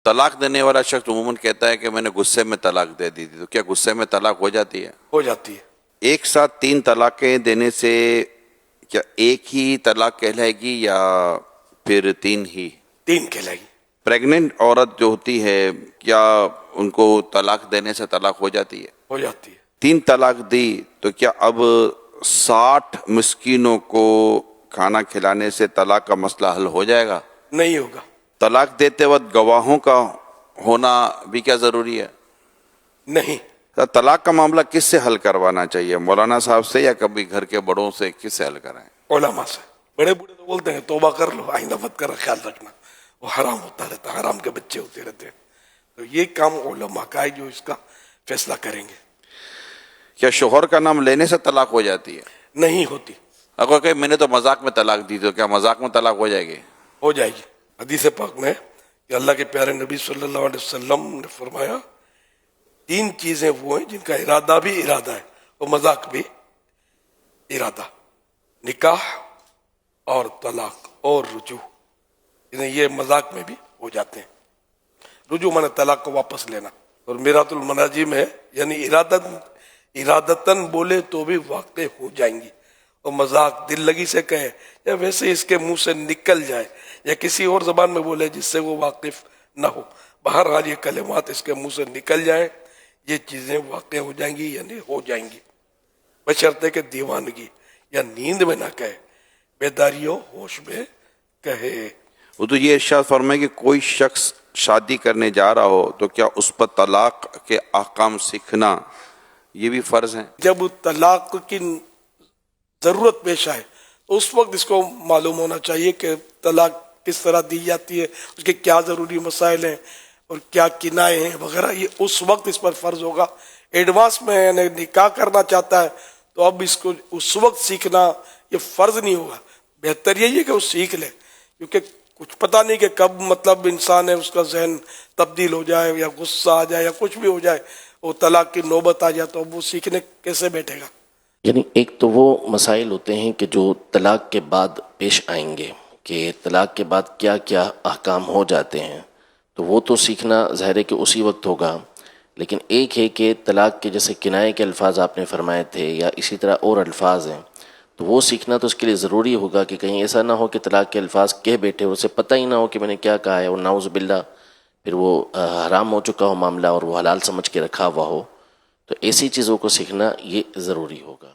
طلاق دینے والا شخص عموماً کہتا ہے کہ میں نے غصے میں طلاق دے دی تھی، تو کیا غصے میں طلاق ہو جاتی ہے؟ ہو جاتی ہے۔ ایک ساتھ 3 طلاقیں دینے سے کیا ایک ہی طلاق کہلائے گی یا پھر 3 ہی؟ 3 کہلائے گی۔ پریگننٹ عورت جو ہوتی ہے کیا ان کو طلاق دینے سے طلاق ہو جاتی ہے؟ ہو جاتی ہے۔ 3 طلاق دی تو کیا اب 60 مسکینوں کو کھانا کھلانے سے طلاق کا مسئلہ حل ہو جائے گا؟ نہیں ہوگا۔ طلاق دیتے وقت گواہوں کا ہونا بھی کیا ضروری ہے؟ نہیں۔ طلاق کا معاملہ کس سے حل کروانا چاہیے، مولانا صاحب سے یا کبھی گھر کے بڑوں سے، کس سے حل کرائیں؟ علماء سے۔ بڑے بوڑھے تو بولتے ہیں توبہ کر لو، آئندہ مت کر، خیال رکھنا، وہ حرام ہوتا رہتا ہے، حرام کے بچے ہوتے رہتے ہیں۔ تو یہ کام علماء کا ہے جو اس کا فیصلہ کریں گے۔ کیا شوہر کا نام لینے سے طلاق ہو جاتی ہے؟ نہیں ہوتی۔ اگر کہ میں نے تو مذاق میں طلاق دی، تو کیا مذاق میں طلاق ہو جائے گی؟ ہو جائے گی۔ حدیث پاک میں کہ اللہ کے پیارے نبی صلی اللہ علیہ وسلم نے فرمایا 3 چیزیں وہ ہیں جن کا ارادہ بھی ارادہ ہے اور مذاق بھی ارادہ، نکاح اور طلاق اور رجوع، یہ مذاق میں بھی ہو جاتے ہیں۔ رجوع مانے طلاق کو واپس لینا، اور میرات المناجی میں یعنی ارادتاً بولے تو بھی واقع ہو جائیں گی، اور مذاق دل لگی سے کہے یا ویسے اس کے منہ سے نکل جائے یا کسی اور زبان میں بولے جس سے وہ واقف نہ ہو، بہرحال یہ کلمات اس کے منہ سے نکل جائیں، یہ چیزیں واقع ہو جائیں گی یعنی ہو جائیں گی، بشرطے کہ دیوانگی یا نیند میں نہ کہے، بیداری و ہوش میں کہے۔ وہ تو یہ ارشاد فرمائے کہ کوئی شخص شادی کرنے جا رہا ہو تو کیا اس پر طلاق کے احکام سیکھنا یہ بھی فرض ہیں؟ جب طلاق کی ضرورت پیش آئے تو اس وقت اس کو معلوم ہونا چاہیے کہ طلاق کس طرح دی جاتی ہے، اس کے کیا ضروری مسائل ہیں اور کیا کنائے ہیں وغیرہ، یہ اس وقت اس پر فرض ہوگا۔ ایڈوانس میں یعنی نکاح کرنا چاہتا ہے تو اب اس کو اس وقت سیکھنا یہ فرض نہیں ہوگا، بہتر یہی ہے کہ وہ سیکھ لے، کیونکہ کچھ پتہ نہیں کہ کب مطلب انسان ہے اس کا ذہن تبدیل ہو جائے یا غصہ آ جائے یا کچھ بھی ہو جائے، وہ طلاق کی نوبت آ جائے تو اب وہ سیکھنے کیسے بیٹھے گا؟ یعنی ایک تو وہ مسائل ہوتے ہیں کہ جو طلاق کے بعد پیش آئیں گے، کہ طلاق کے بعد کیا کیا احکام ہو جاتے ہیں، تو وہ تو سیکھنا ظاہر ہے کہ اسی وقت ہوگا۔ لیکن ایک ہے کہ طلاق کے جیسے کنائے کے الفاظ آپ نے فرمائے تھے یا اسی طرح اور الفاظ ہیں، تو وہ سیکھنا تو اس کے لیے ضروری ہوگا کہ کہیں ایسا نہ ہو کہ طلاق کے الفاظ کہہ بیٹھے اور اسے پتہ ہی نہ ہو کہ میں نے کیا کہا ہے، اور نعوذ باللہ پھر وہ حرام ہو چکا ہو معاملہ اور وہ حلال سمجھ کے رکھا ہوا ہو، تو ایسی چیزوں کو سیکھنا یہ ضروری ہوگا۔